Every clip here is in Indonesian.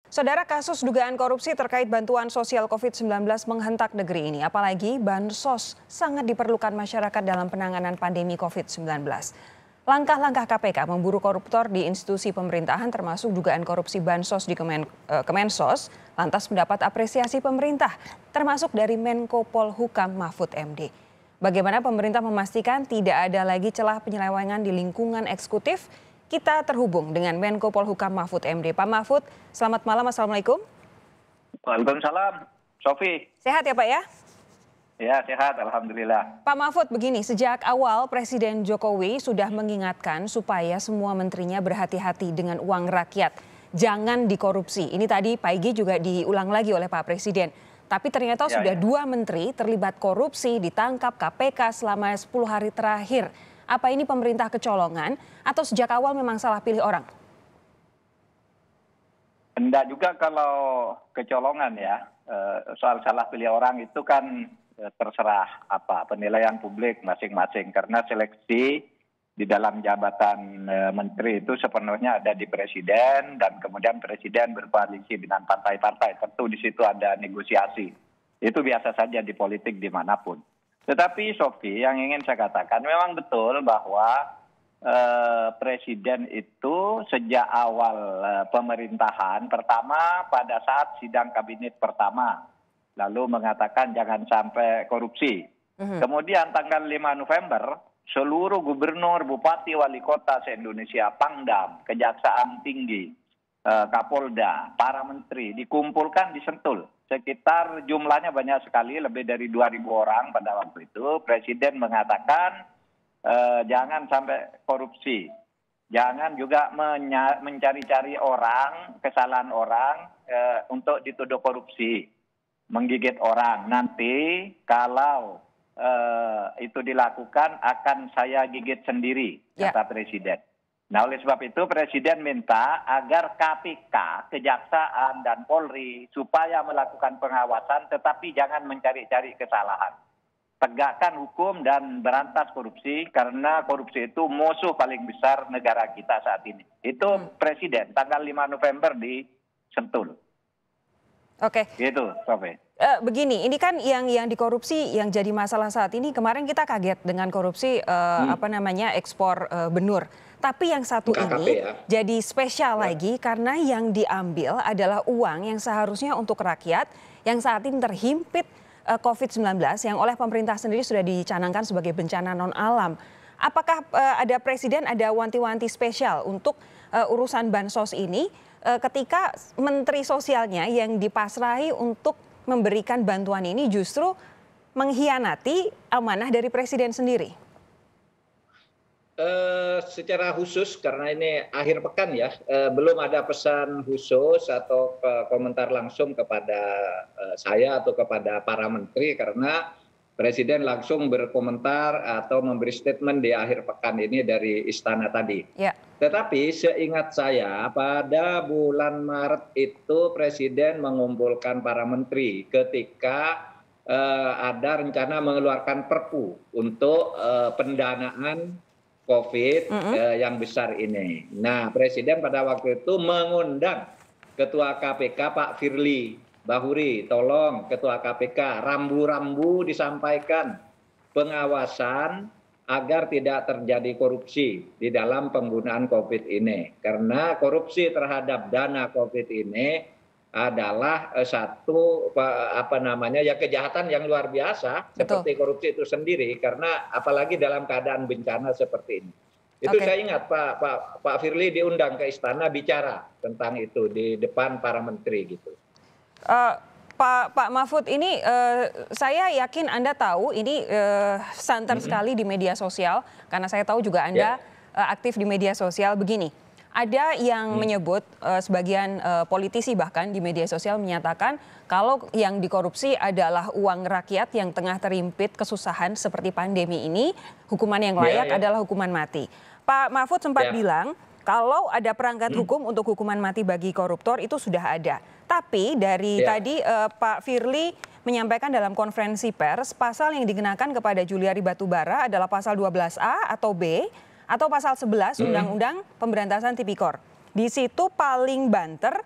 Saudara, kasus dugaan korupsi terkait bantuan sosial COVID-19 menghentak negeri ini. Apalagi bansos sangat diperlukan masyarakat dalam penanganan pandemi COVID-19. Langkah-langkah KPK memburu koruptor di institusi pemerintahan termasuk dugaan korupsi bansos di Kemensos lantas mendapat apresiasi pemerintah termasuk dari Menko Polhukam Mahfud MD. Bagaimana pemerintah memastikan tidak ada lagi celah penyelewengan di lingkungan eksekutif? Kita terhubung dengan Menko Polhukam Mahfud MD. Pak Mahfud, selamat malam. Assalamualaikum. Waalaikumsalam, Sofi. Sehat ya Pak ya? Ya, sehat. Alhamdulillah. Pak Mahfud, begini, sejak awal Presiden Jokowi sudah mengingatkan supaya semua menterinya berhati-hati dengan uang rakyat. Jangan dikorupsi. Ini tadi Pak Igi juga diulang lagi oleh Pak Presiden. Tapi ternyata sudah 2 menteri terlibat korupsi ditangkap KPK selama 10 hari terakhir. Apa ini pemerintah kecolongan atau sejak awal memang salah pilih orang? Enggak juga kalau kecolongan ya. Soal salah pilih orang itu kan terserah penilaian publik masing-masing. Karena seleksi di dalam jabatan menteri itu sepenuhnya ada di presiden dan kemudian presiden berkoalisi dengan partai-partai. Tentu di situ ada negosiasi. Itu biasa saja di politik dimanapun. Tetapi Sofi, yang ingin saya katakan memang betul bahwa Presiden itu sejak awal pemerintahan pertama pada saat sidang kabinet pertama lalu mengatakan jangan sampai korupsi. Kemudian tanggal 5 November seluruh gubernur, bupati, wali kota se-Indonesia, Pangdam, Kejaksaan Tinggi, Kapolda, para menteri dikumpulkan di Sentul. Sekitar jumlahnya banyak sekali, lebih dari 2.000 orang pada waktu itu. Presiden mengatakan jangan sampai korupsi. Jangan juga mencari-cari orang, kesalahan orang untuk dituduh korupsi. Menggigit orang. Nanti kalau itu dilakukan akan saya gigit sendiri, kata Presiden. Nah, oleh sebab itu Presiden minta agar KPK, Kejaksaan, dan Polri supaya melakukan pengawasan tetapi jangan mencari-cari kesalahan. Tegakkan hukum dan berantas korupsi karena korupsi itu musuh paling besar negara kita saat ini. Itu Presiden tanggal 5 November di Sentul. Oke. Gitu, Sofi. Begini, ini kan yang dikorupsi yang jadi masalah saat ini. Kemarin kita kaget dengan korupsi ekspor benur. Tapi yang satu ini jadi spesial lagi karena yang diambil adalah uang yang seharusnya untuk rakyat yang saat ini terhimpit COVID-19 yang oleh pemerintah sendiri sudah dicanangkan sebagai bencana non alam. Apakah ada Presiden ada wanti-wanti spesial untuk urusan bansos ini ketika Menteri Sosialnya yang dipasrahi untuk memberikan bantuan ini justru mengkhianati amanah dari Presiden sendiri? Secara khusus karena ini akhir pekan ya, belum ada pesan khusus atau komentar langsung kepada saya atau kepada para menteri karena Presiden langsung berkomentar atau memberi statement di akhir pekan ini dari istana tadi. Ya. Tetapi seingat saya pada bulan Maret itu Presiden mengumpulkan para menteri ketika ada rencana mengeluarkan Perpu untuk pendanaan COVID yang besar ini. Nah, Presiden pada waktu itu mengundang Ketua KPK Pak Firly Bahuri, tolong Ketua KPK rambu-rambu disampaikan pengawasan agar tidak terjadi korupsi di dalam penggunaan COVID ini. Karena korupsi terhadap dana COVID ini adalah satu kejahatan yang luar biasa. Betul. Seperti korupsi itu sendiri karena apalagi dalam keadaan bencana seperti ini. Itu saya ingat Pak Firly diundang ke istana bicara tentang itu di depan para menteri gitu. Pak Mahfud ini saya yakin Anda tahu ini santer sekali di media sosial karena saya tahu juga Anda aktif di media sosial begini. Ada yang menyebut sebagian politisi bahkan di media sosial menyatakan kalau yang dikorupsi adalah uang rakyat yang tengah terhimpit kesusahan seperti pandemi ini, hukuman yang layak adalah hukuman mati. Pak Mahfud sempat bilang kalau ada perangkat hukum untuk hukuman mati bagi koruptor itu sudah ada. Tapi dari tadi Pak Firly menyampaikan dalam konferensi pers pasal yang dikenakan kepada Juliari Batubara adalah pasal 12A atau B atau pasal 11 Undang-Undang Pemberantasan Tipikor. Di situ paling banter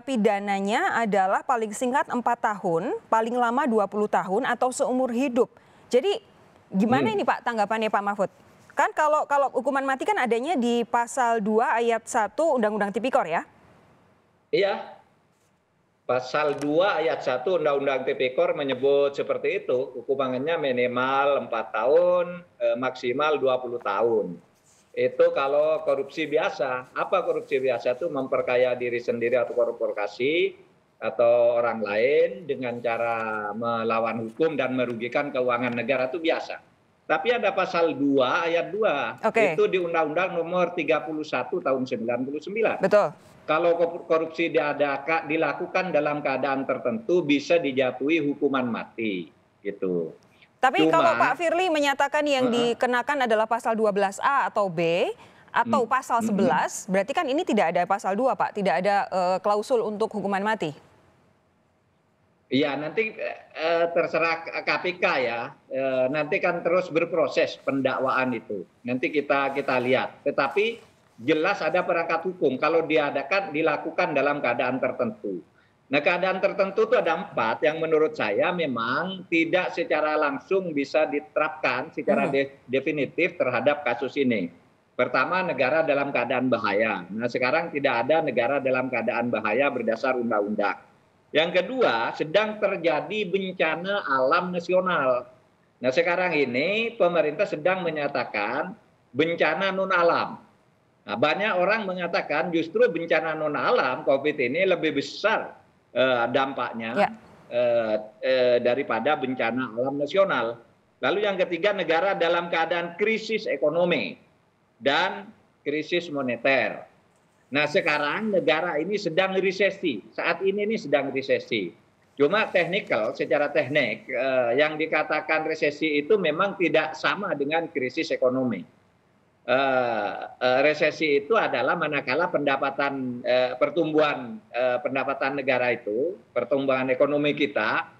pidananya adalah paling singkat 4 tahun, paling lama 20 tahun atau seumur hidup. Jadi gimana ini Pak tanggapannya Pak Mahfud? Kan kalau hukuman mati kan adanya di pasal 2 ayat 1 Undang-Undang Tipikor ya? Iya. Pasal 2 ayat 1 Undang-Undang Tipikor menyebut seperti itu, hukumannya minimal 4 tahun, maksimal 20 tahun. Itu kalau korupsi biasa. Apa korupsi biasa? Itu memperkaya diri sendiri atau korporasi atau orang lain dengan cara melawan hukum dan merugikan keuangan negara, itu biasa. Tapi ada pasal 2 ayat 2, itu di Undang-Undang nomor 31 tahun 99. Betul. Kalau korupsi dilakukan dalam keadaan tertentu bisa dijatuhi hukuman mati, gitu. Tapi kalau Pak Firly menyatakan yang dikenakan adalah pasal 12A atau B atau pasal 11, berarti kan ini tidak ada pasal 2 Pak, tidak ada klausul untuk hukuman mati. Iya, nanti terserah KPK ya. Nanti kan terus berproses pendakwaan itu. Nanti kita lihat. Tetapi jelas ada perangkat hukum kalau dilakukan dalam keadaan tertentu. Nah, keadaan tertentu itu ada 4 yang menurut saya memang tidak secara langsung bisa diterapkan secara definitif terhadap kasus ini. Pertama, negara dalam keadaan bahaya. Nah, sekarang tidak ada negara dalam keadaan bahaya berdasar undang-undang. Yang kedua, sedang terjadi bencana alam nasional. Nah, sekarang ini pemerintah sedang menyatakan bencana non alam. Nah, banyak orang mengatakan justru bencana non alam COVID ini lebih besar dampaknya daripada bencana alam nasional. Lalu yang ketiga, negara dalam keadaan krisis ekonomi dan krisis moneter. Nah, sekarang negara ini sedang resesi. Saat ini sedang resesi. Cuma secara teknik yang dikatakan resesi itu memang tidak sama dengan krisis ekonomi. Resesi itu adalah manakala pertumbuhan pendapatan negara itu, pertumbuhan ekonomi kita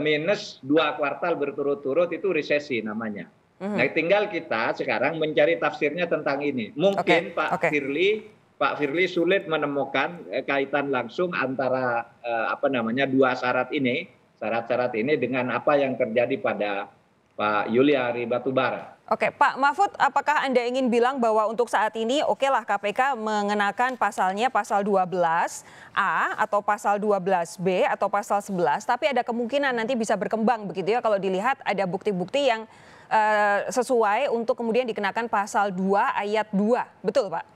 minus 2 kuartal berturut-turut, itu resesi namanya. Nah, tinggal kita sekarang mencari tafsirnya tentang ini. Mungkin Pak Firly sulit menemukan kaitan langsung antara dua syarat ini dengan apa yang terjadi pada Pak Yuliari Batubara. Oke, Pak Mahfud, apakah Anda ingin bilang bahwa untuk saat ini okelah KPK mengenakan pasalnya pasal 12A atau pasal 12B atau pasal 11, tapi ada kemungkinan nanti bisa berkembang begitu ya kalau dilihat ada bukti-bukti yang sesuai untuk kemudian dikenakan pasal 2 ayat 2. Betul, Pak?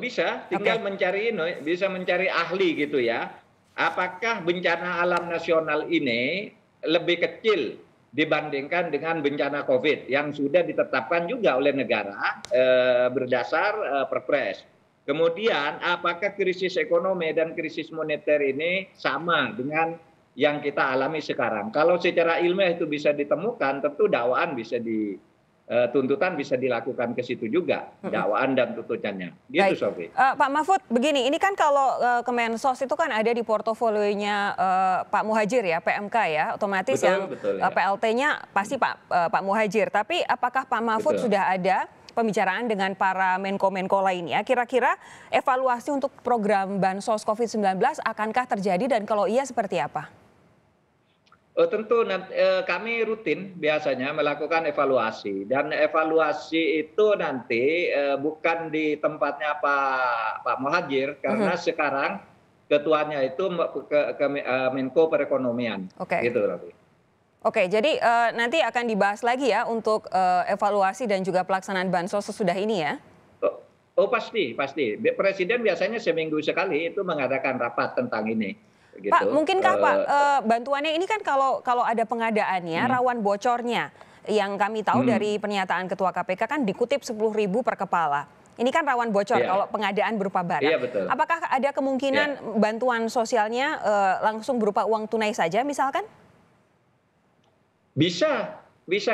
Bisa, tinggal mencari ahli gitu ya. Apakah bencana alam nasional ini lebih kecil dibandingkan dengan bencana COVID yang sudah ditetapkan juga oleh negara berdasar Perpres. Kemudian apakah krisis ekonomi dan krisis moneter ini sama dengan yang kita alami sekarang? Kalau secara ilmiah itu bisa ditemukan, tentu dakwaan tuntutan bisa dilakukan ke situ juga, dakwaan dan tuntutannya. Gitu, Sofi. Pak Mahfud, begini, ini kan kalau Kemensos itu kan ada di portofolionya Pak Muhadjir ya, PMK ya, otomatis betul, ya. PLT-nya pasti Pak Muhadjir. Tapi apakah Pak Mahfud sudah ada pembicaraan dengan para menko-menko lainnya? Kira-kira evaluasi untuk program Bansos COVID-19 akankah terjadi dan kalau iya seperti apa? Tentu kami rutin biasanya melakukan evaluasi, dan evaluasi itu nanti bukan di tempatnya Pak Muhadjir karena sekarang ketuanya itu Menko Perekonomian. Gitu, Rabi. Oke, jadi nanti akan dibahas lagi ya untuk evaluasi dan juga pelaksanaan bansos sesudah ini ya? Pasti. Presiden biasanya seminggu sekali itu mengadakan rapat tentang ini. Gitu. Pak, mungkinkah Pak bantuannya ini kan kalau ada pengadaannya rawan bocornya, yang kami tahu dari pernyataan Ketua KPK kan dikutip 10.000 per kepala. Ini kan rawan bocor kalau pengadaan berupa barang. Iya, betul. Apakah ada kemungkinan bantuan sosialnya langsung berupa uang tunai saja misalkan? Bisa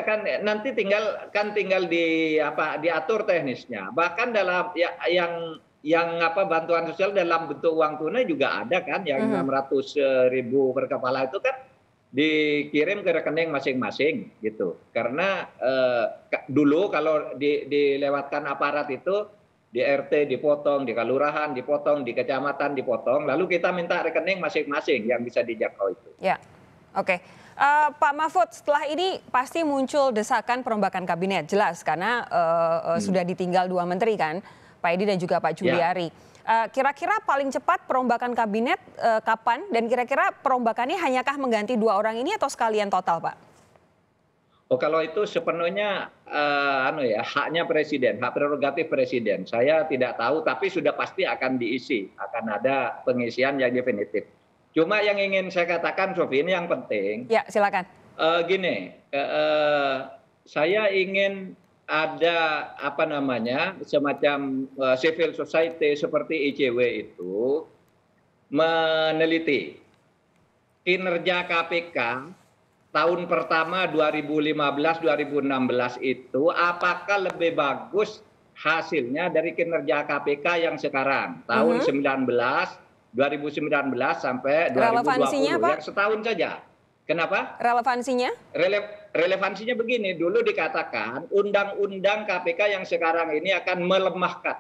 kan, nanti tinggal diatur teknisnya. Bahkan dalam yang bantuan sosial dalam bentuk uang tunai juga ada kan, yang 600.000 per kepala itu kan dikirim ke rekening masing-masing gitu. Karena dulu kalau dilewatkan aparat itu di RT dipotong, di kelurahan dipotong, di kecamatan dipotong, lalu kita minta rekening masing-masing yang bisa dijangkau itu. Ya, oke. Pak Mahfud, setelah ini pasti muncul desakan perombakan kabinet, jelas karena sudah ditinggal 2 menteri kan, Pak Edi dan juga Pak Juliari. Kira-kira paling cepat perombakan kabinet kapan dan kira-kira perombakannya hanyakah mengganti 2 orang ini atau sekalian total, Pak? Oh, kalau itu sepenuhnya haknya presiden, hak prerogatif presiden. Saya tidak tahu, tapi sudah pasti akan diisi, akan ada pengisian yang definitif. Cuma yang ingin saya katakan, Sofi, ini yang penting. Ya, silakan. Saya ingin ada semacam civil society seperti ICW itu meneliti kinerja KPK tahun pertama 2015-2016 itu apakah lebih bagus hasilnya dari kinerja KPK yang sekarang tahun 2019 sampai 2020 Relevansinya, Pak? yang setahun saja. Kenapa? Relevansinya? Relevansinya begini, dulu dikatakan undang-undang KPK yang sekarang ini akan melemahkan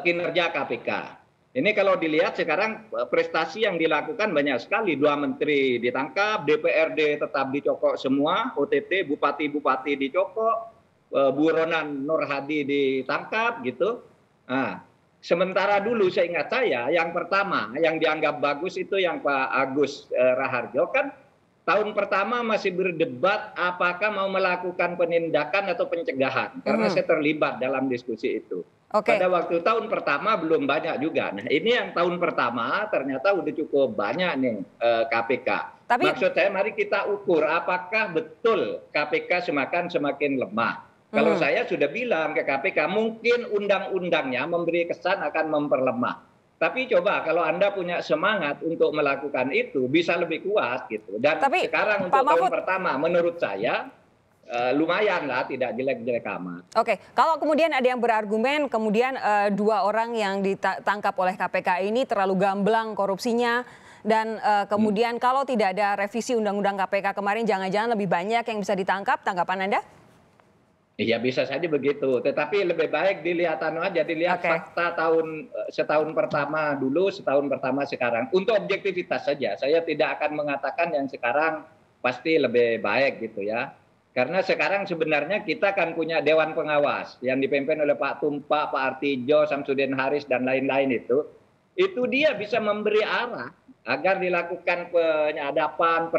kinerja KPK. Ini kalau dilihat sekarang prestasi yang dilakukan banyak sekali. 2 menteri ditangkap, DPRD tetap dicokok semua, OTT bupati-bupati dicokok, buronan Nur Hadi ditangkap gitu. Nah, sementara dulu seingat saya yang pertama yang dianggap bagus itu yang Pak Agus Raharjo kan tahun pertama masih berdebat apakah mau melakukan penindakan atau pencegahan karena saya terlibat dalam diskusi itu. Pada waktu tahun pertama belum banyak juga. Nah, ini yang tahun pertama ternyata udah cukup banyak nih KPK. Maksud saya mari kita ukur apakah betul KPK semakin lemah. Kalau saya sudah bilang ke KPK mungkin undang-undangnya memberi kesan akan memperlemah. Tapi coba kalau Anda punya semangat untuk melakukan itu bisa lebih kuat gitu. Dan sekarang untuk tahun pertama menurut saya lumayan lah, tidak jelek-jelek amat. Oke, kalau kemudian ada yang berargumen kemudian 2 orang yang ditangkap oleh KPK ini terlalu gamblang korupsinya dan kemudian kalau tidak ada revisi undang-undang KPK kemarin jangan-jangan lebih banyak yang bisa ditangkap, tanggapan Anda? Iya bisa saja begitu, tetapi lebih baik dilihat fakta setahun pertama dulu, setahun pertama sekarang. Untuk objektivitas saja, saya tidak akan mengatakan yang sekarang pasti lebih baik gitu ya. Karena sekarang sebenarnya kita kan punya Dewan Pengawas yang dipimpin oleh Pak Tumpak, Pak Artijo, Samsudin Haris dan lain-lain itu dia bisa memberi arah agar dilakukan penyadapan,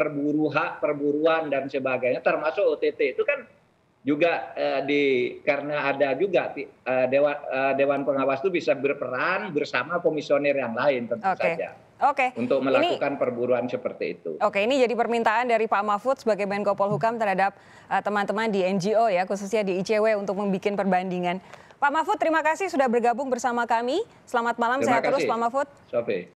perburuan dan sebagainya, termasuk OTT itu kan juga karena ada juga Dewan Pengawas itu bisa berperan bersama komisioner yang lain tentu saja untuk melakukan perburuan seperti itu. Oke, ini jadi permintaan dari Pak Mahfud sebagai Menko Polhukam terhadap teman-teman di NGO ya, khususnya di ICW untuk membuat perbandingan. Pak Mahfud, terima kasih sudah bergabung bersama kami. Selamat malam, sehat terus Pak Mahfud. Sofi.